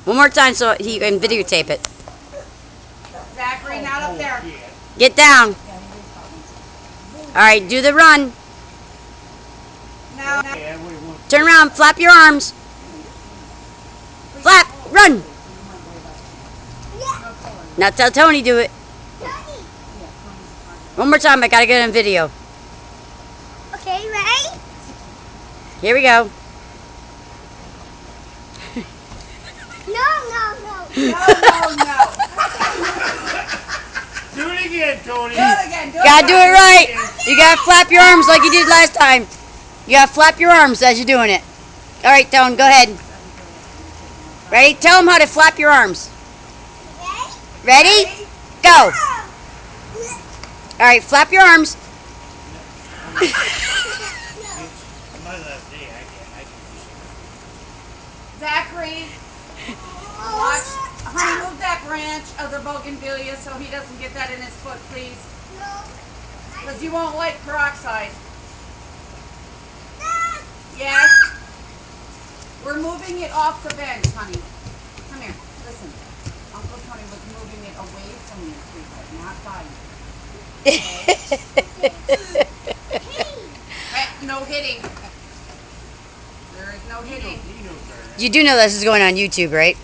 One more time so he can videotape it. Zachary, not up there. Get down. Alright, do the run. Now. Turn around, flap your arms. Flap, run. Now tell Tony do it. One more time, I gotta get it on video. Okay, ready? Here we go. No. No. Do it again, Tony. Do it again. Gotta do it right. You gotta flap your arms like you did last time. You gotta flap your arms as you're doing it. Alright, Tone, go ahead. Ready? Tell them how to flap your arms. Ready? Go. Alright, flap your arms. Zachary, watch. Honey, move that branch of the bougainvillea so he doesn't get that in his foot, please. Because you won't like peroxide. Yes? We're moving it off the bench, honey. Come here. Listen. Uncle Tony was moving it away from you, sweetheart, not by you. No hitting. There is no hitting. You do know this is going on YouTube, right?